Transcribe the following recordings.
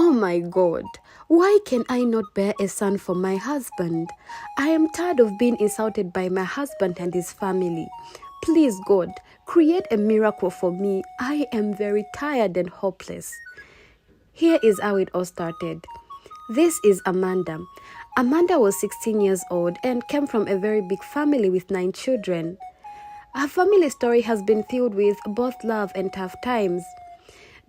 Oh my God, why can I not bear a son for my husband? I am tired of being insulted by my husband and his family. Please, God, create a miracle for me. I am very tired and hopeless. Here is how it all started. This is Amanda. Amanda was 16 years old and came from a very big family with 9 children. Her family story has been filled with both love and tough times.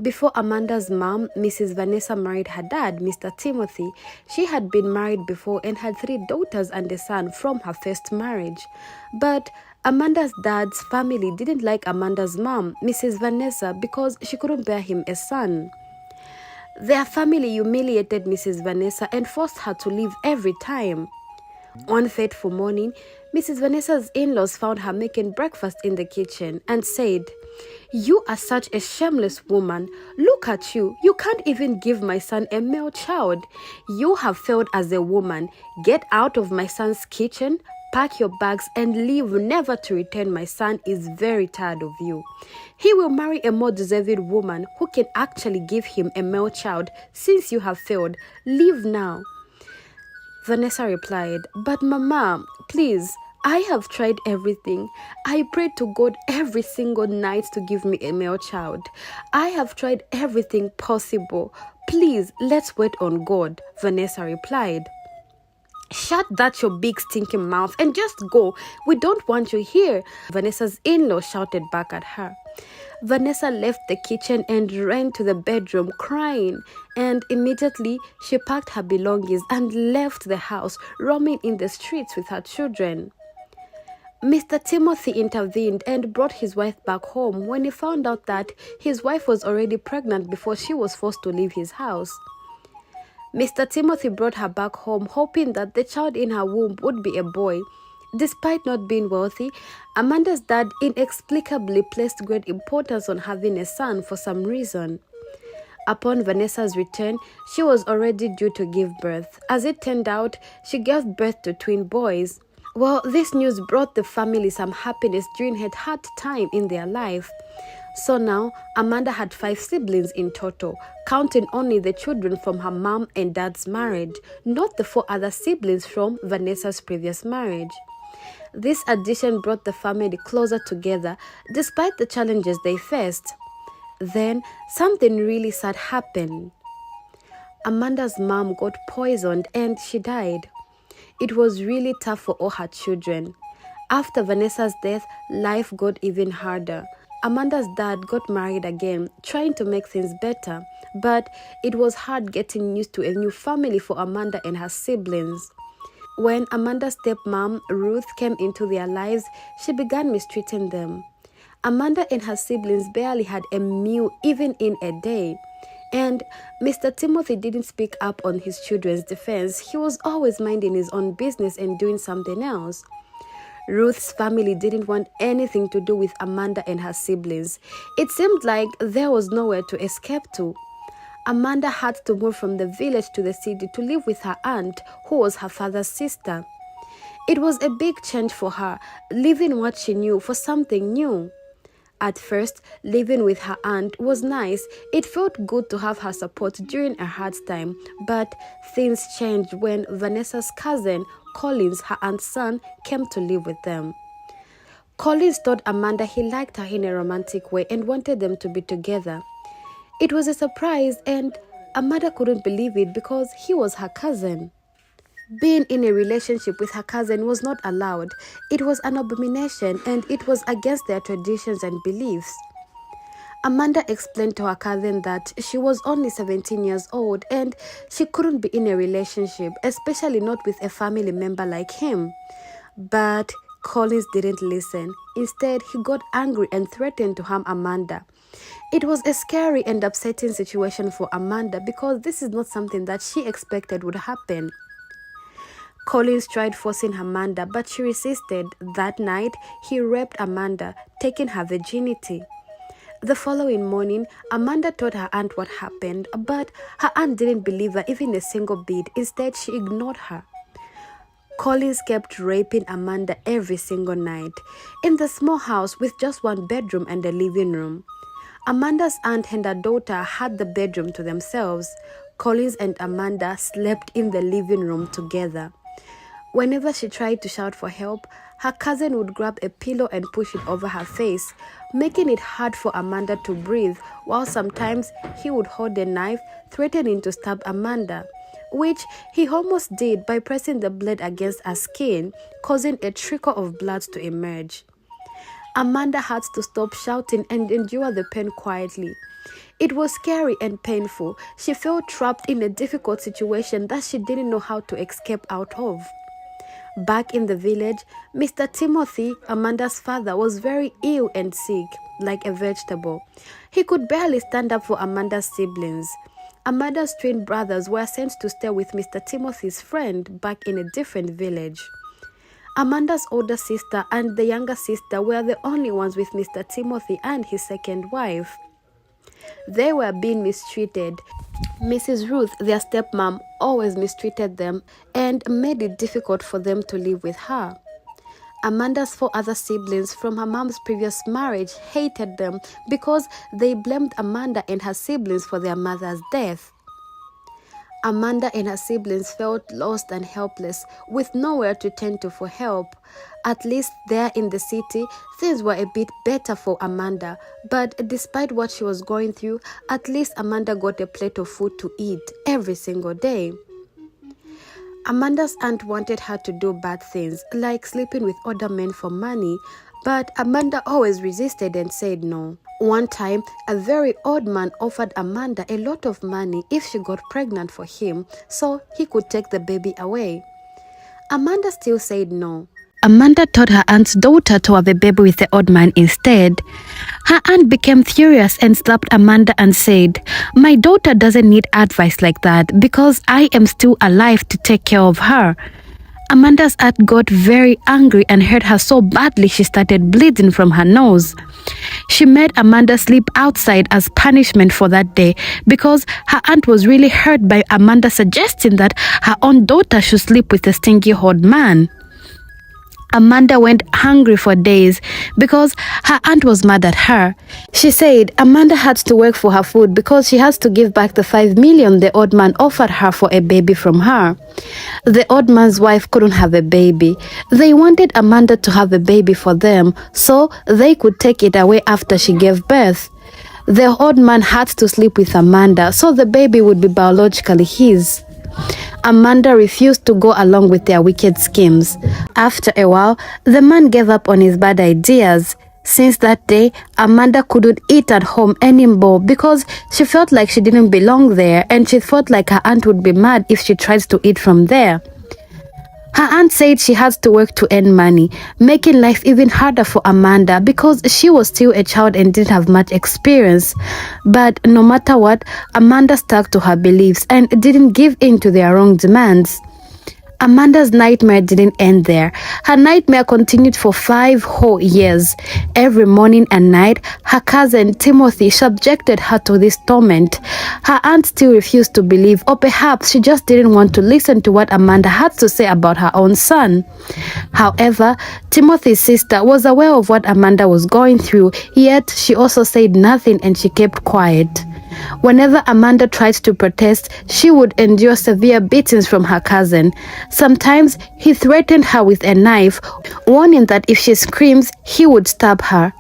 Before Amanda's mom, Mrs. Vanessa, married her dad, Mr. Timothy, she had been married before and had 3 daughters and a son from her first marriage. But Amanda's dad's family didn't like Amanda's mom, Mrs. Vanessa, because she couldn't bear him a son. Their family humiliated Mrs. Vanessa and forced her to leave every time. One fateful morning, Mrs. Vanessa's in-laws found her making breakfast in the kitchen and said, "You are such a shameless woman. Look at you. You can't even give my son a male child. You have failed as a woman. Get out of my son's kitchen, pack your bags and leave never to return. My son is very tired of you. He will marry a more deserving woman who can actually give him a male child since you have failed. Leave now." Vanessa replied, "But Mama, please, I have tried everything. I prayed to God every single night to give me a male child. I have tried everything possible. Please, let's wait on God," Vanessa replied. "Shut that your big stinking mouth and just go. We don't want you here," Vanessa's in-law shouted back at her. Vanessa left the kitchen and ran to the bedroom crying, and immediately she packed her belongings and left the house, roaming in the streets with her children. Mr. Timothy intervened and brought his wife back home when he found out that his wife was already pregnant before she was forced to leave his house. Mr. Timothy brought her back home, hoping that the child in her womb would be a boy. Despite not being wealthy, Amanda's dad inexplicably placed great importance on having a son for some reason. Upon Vanessa's return, she was already due to give birth. As it turned out, she gave birth to twin boys. Well, this news brought the family some happiness during a hard time in their life. So now, Amanda had 5 siblings in total, counting only the children from her mom and dad's marriage, not the 4 other siblings from Vanessa's previous marriage. This addition brought the family closer together despite the challenges they faced. Then, something really sad happened. Amanda's mom got poisoned and she died. It was really tough for all her children. After Vanessa's death, life got even harder. Amanda's dad got married again, trying to make things better, but it was hard getting used to a new family for Amanda and her siblings. When Amanda's stepmom, Ruth, came into their lives, she began mistreating them. Amanda and her siblings barely had a meal even in a day. And Mr. Timothy didn't speak up on his children's defense. He was always minding his own business and doing something else. Ruth's family didn't want anything to do with Amanda and her siblings. It seemed like there was nowhere to escape to. Amanda had to move from the village to the city to live with her aunt, who was her father's sister. It was a big change for her, leaving what she knew for something new. At first, living with her aunt was nice. It felt good to have her support during a hard time, but things changed when Vanessa's cousin, Collins, her aunt's son, came to live with them. Collins told Amanda he liked her in a romantic way and wanted them to be together. It was a surprise and Amanda couldn't believe it because he was her cousin. Being in a relationship with her cousin was not allowed. It was an abomination and it was against their traditions and beliefs. Amanda explained to her cousin that she was only 17 years old and she couldn't be in a relationship, especially not with a family member like him. But Collins didn't listen. Instead, he got angry and threatened to harm Amanda. It was a scary and upsetting situation for Amanda because this is not something that she expected would happen. Collins tried forcing Amanda, but she resisted. That night, he raped Amanda, taking her virginity. The following morning, Amanda told her aunt what happened, but her aunt didn't believe her even a single bit. Instead, she ignored her. Collins kept raping Amanda every single night, in the small house with just 1 bedroom and a living room. Amanda's aunt and her daughter had the bedroom to themselves. Collins and Amanda slept in the living room together. Whenever she tried to shout for help, her cousin would grab a pillow and push it over her face, making it hard for Amanda to breathe, while sometimes he would hold a knife, threatening to stab Amanda, which he almost did by pressing the blade against her skin, causing a trickle of blood to emerge. Amanda had to stop shouting and endure the pain quietly. It was scary and painful. She felt trapped in a difficult situation that she didn't know how to escape out of. Back in the village, Mr. Timothy, Amanda's father, was very ill and sick, like a vegetable. He could barely stand up for Amanda's siblings. Amanda's twin brothers were sent to stay with Mr. Timothy's friend back in a different village. Amanda's older sister and the younger sister were the only ones with Mr. Timothy and his second wife. They were being mistreated. Mrs. Ruth, their stepmom, always mistreated them and made it difficult for them to live with her. Amanda's 4 other siblings from her mom's previous marriage hated them because they blamed Amanda and her siblings for their mother's death. Amanda and her siblings felt lost and helpless, with nowhere to turn to for help. At least there in the city, things were a bit better for Amanda. But despite what she was going through, at least Amanda got a plate of food to eat every single day. Amanda's aunt wanted her to do bad things, like sleeping with other men for money, but Amanda always resisted and said no. One time, a very old man offered Amanda a lot of money if she got pregnant for him, so he could take the baby away. Amanda still said no. Amanda told her aunt's daughter to have a baby with the old man instead. Her aunt became furious and slapped Amanda and said, "My daughter doesn't need advice like that because I am still alive to take care of her." Amanda's aunt got very angry and hurt her so badly she started bleeding from her nose. She made Amanda sleep outside as punishment for that day because her aunt was really hurt by Amanda suggesting that her own daughter should sleep with a stinky old man. Amanda went hungry for days because her aunt was mad at her. She said Amanda had to work for her food because she has to give back the 5 million the old man offered her for a baby from her. The old man's wife couldn't have a baby. They wanted Amanda to have a baby for them so they could take it away after she gave birth. The old man had to sleep with Amanda so the baby would be biologically his. Amanda refused to go along with their wicked schemes. After a while, the man gave up on his bad ideas. Since that day, Amanda couldn't eat at home anymore because she felt like she didn't belong there and she felt like her aunt would be mad if she tries to eat from there. Her aunt said she had to work to earn money, making life even harder for Amanda because she was still a child and didn't have much experience. But no matter what, Amanda stuck to her beliefs and didn't give in to their wrong demands. Amanda's nightmare didn't end there. Her nightmare continued for 5 whole years. Every morning and night, her cousin Timothy subjected her to this torment. Her aunt still refused to believe, or perhaps she just didn't want to listen to what Amanda had to say about her own son. However, Timothy's sister was aware of what Amanda was going through, yet she also said nothing and she kept quiet. Whenever Amanda tried to protest, she would endure severe beatings from her cousin. Sometimes he threatened her with a knife, warning that if she screams, he would stab her.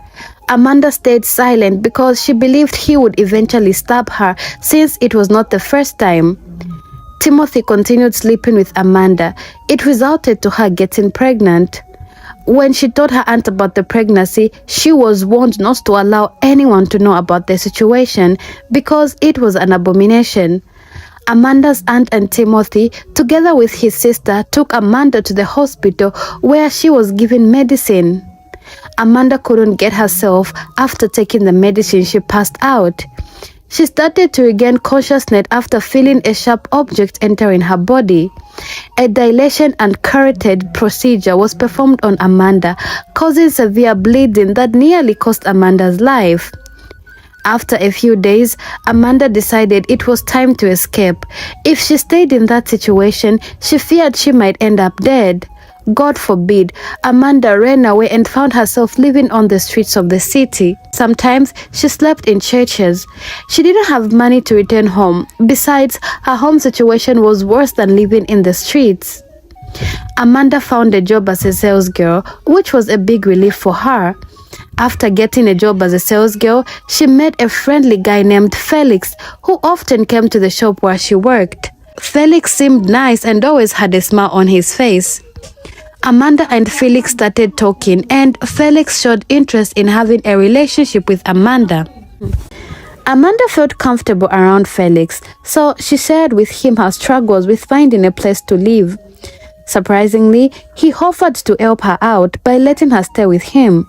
Amanda stayed silent because she believed he would eventually stab her since it was not the first time. Timothy continued sleeping with Amanda. It resulted to her getting pregnant. When she told her aunt about the pregnancy, she was warned not to allow anyone to know about the situation because it was an abomination. Amanda's aunt and Timothy, together with his sister, took Amanda to the hospital where she was given medicine. Amanda couldn't get herself. After taking the medicine, she passed out. She started to regain consciousness after feeling a sharp object entering her body. A dilation and carotid procedure was performed on Amanda, causing severe bleeding that nearly cost Amanda's life. After a few days, Amanda decided it was time to escape. If she stayed in that situation, she feared she might end up dead. God forbid, Amanda ran away and found herself living on the streets of the city. Sometimes she slept in churches. She didn't have money to return home. Besides, her home situation was worse than living in the streets. Amanda found a job as a sales girl, which was a big relief for her. After getting a job as a sales girl, she met a friendly guy named Felix, who often came to the shop where she worked. Felix seemed nice and always had a smile on his face. Amanda and Felix started talking, and Felix showed interest in having a relationship with Amanda. Amanda felt comfortable around Felix, so she shared with him her struggles with finding a place to live. Surprisingly, he offered to help her out by letting her stay with him.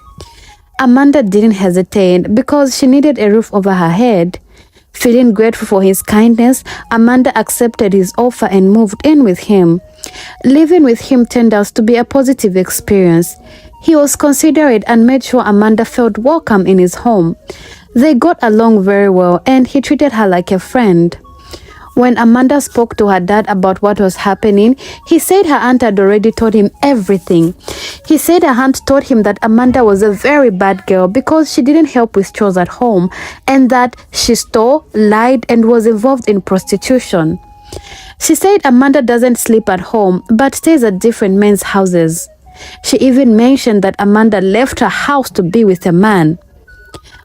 Amanda didn't hesitate because she needed a roof over her head. Feeling grateful for his kindness, Amanda accepted his offer and moved in with him. Living with him turned out to be a positive experience. He was considerate and made sure Amanda felt welcome in his home. They got along very well, and he treated her like a friend. When Amanda spoke to her dad about what was happening, he said her aunt had already told him everything. He said her aunt told him that Amanda was a very bad girl because she didn't help with chores at home, and that she stole, lied, and was involved in prostitution. She said Amanda doesn't sleep at home but stays at different men's houses. She even mentioned that Amanda left her house to be with a man.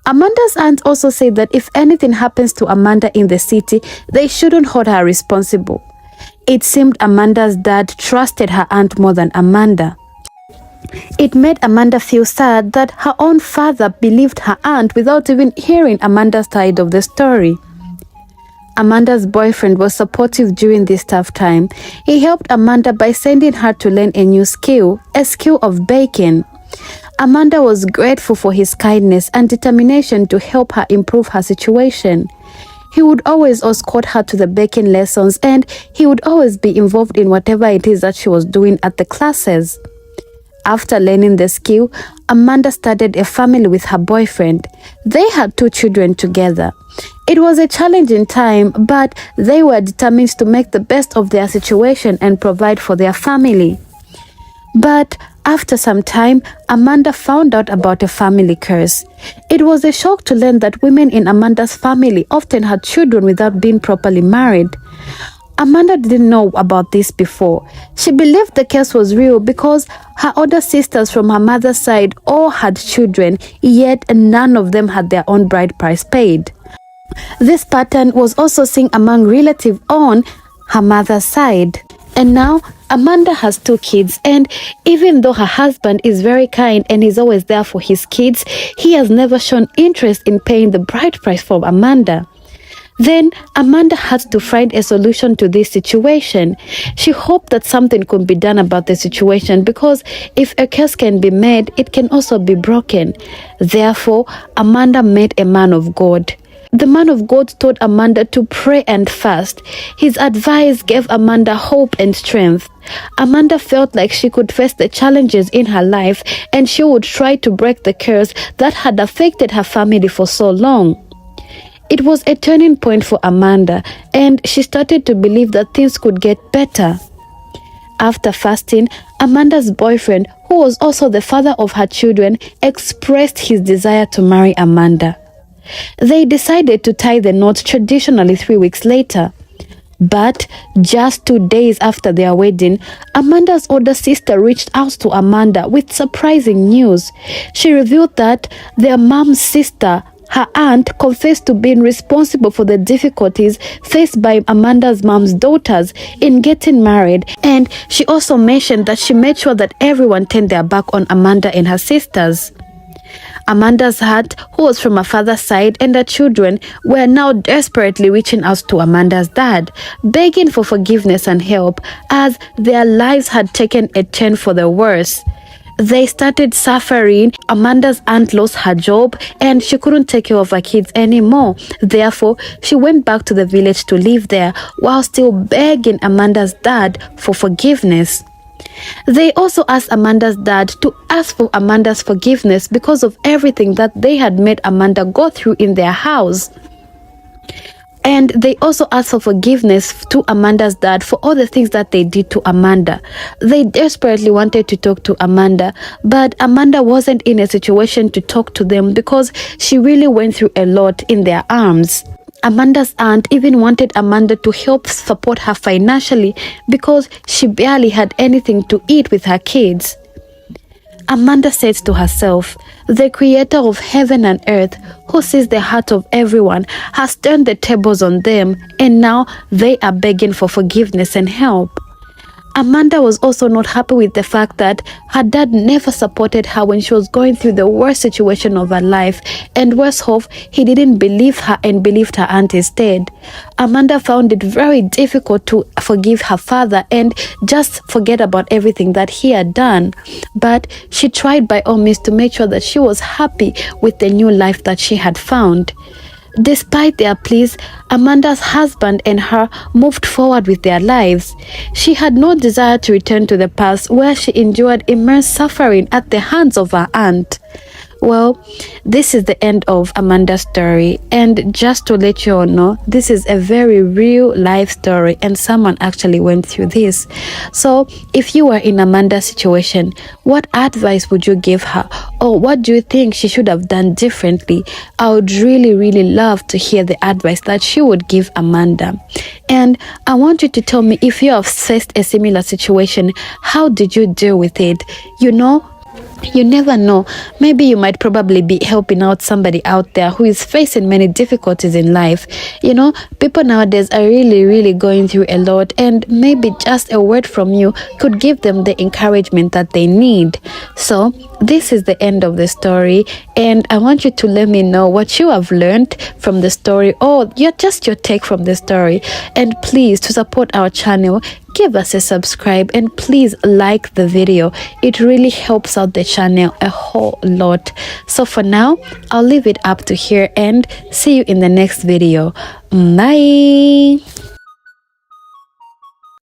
Amanda's aunt also said that if anything happens to Amanda in the city, they shouldn't hold her responsible. It seemed Amanda's dad trusted her aunt more than Amanda. It made Amanda feel sad that her own father believed her aunt without even hearing Amanda's side of the story. Amanda's boyfriend was supportive during this tough time. He helped Amanda by sending her to learn a new skill, a skill of baking. Amanda was grateful for his kindness and determination to help her improve her situation. He would always escort her to the baking lessons, and he would always be involved in whatever it is that she was doing at the classes. After learning the skill, Amanda started a family with her boyfriend. They had 2 children together. It was a challenging time, but they were determined to make the best of their situation and provide for their family. But after some time, Amanda found out about a family curse. It was a shock to learn that women in Amanda's family often had children without being properly married. Amanda didn't know about this before. She believed the curse was real because her older sisters from her mother's side all had children, yet none of them had their own bride price paid. This pattern was also seen among relatives on her mother's side. And now Amanda has 2 kids, and even though her husband is very kind and is always there for his kids, he has never shown interest in paying the bride price for Amanda. Then Amanda had to find a solution to this situation. She hoped that something could be done about the situation because if a curse can be made, it can also be broken. Therefore, Amanda met a man of God. The man of God told Amanda to pray and fast. His advice gave Amanda hope and strength. Amanda felt like she could face the challenges in her life, and she would try to break the curse that had affected her family for so long. It was a turning point for Amanda, and she started to believe that things could get better. After fasting, Amanda's boyfriend, who was also the father of her children, expressed his desire to marry Amanda. They decided to tie the knot traditionally 3 weeks later. But just 2 days after their wedding, Amanda's older sister reached out to Amanda with surprising news. She revealed that their mom's sister, her aunt, confessed to being responsible for the difficulties faced by Amanda's mom's daughters in getting married, and she also mentioned that she made sure that everyone turned their back on Amanda and her sisters. Amanda's aunt, who was from her father's side, and her children were now desperately reaching out to Amanda's dad, begging for forgiveness and help, as their lives had taken a turn for the worse. They started suffering. Amanda's aunt lost her job and she couldn't take care of her kids anymore. Therefore, she went back to the village to live there while still begging Amanda's dad for forgiveness. They also asked Amanda's dad to ask for Amanda's forgiveness because of everything that they had made Amanda go through in their house. And they also asked for forgiveness to Amanda's dad for all the things that they did to Amanda. They desperately wanted to talk to Amanda, but Amanda wasn't in a situation to talk to them because she really went through a lot in their arms. Amanda's aunt even wanted Amanda to help support her financially because she barely had anything to eat with her kids. Amanda says to herself, the creator of heaven and earth, who sees the heart of everyone, has turned the tables on them, and now they are begging for forgiveness and help. Amanda was also not happy with the fact that her dad never supported her when she was going through the worst situation of her life, and worse off, he didn't believe her and believed her aunt instead. Amanda found it very difficult to forgive her father and just forget about everything that he had done. But she tried by all means to make sure that she was happy with the new life that she had found. Despite their pleas, Amanda's husband and her moved forward with their lives. She had no desire to return to the past where she endured immense suffering at the hands of her aunt. Well, this is the end of Amanda's story, and just to let you all know, this is a very real life story and someone actually went through this. So if you were in Amanda's situation, what advice would you give her, or what do you think she should have done differently? I would really love to hear the advice that she would give Amanda. And I want you to tell me, if you have faced a similar situation, how did you deal with it? You never know. Maybe you might probably be helping out somebody out there who is facing many difficulties in life. People nowadays are really going through a lot, and maybe just a word from you could give them the encouragement that they need. So this is the end of the story, and I want you to let me know what you have learned from the story, or your take from the story. And please, to support our channel, give us a subscribe, and please like the video. It really helps out the channel a whole lot. So for now, I'll leave it up to here and see you in the next video. Bye.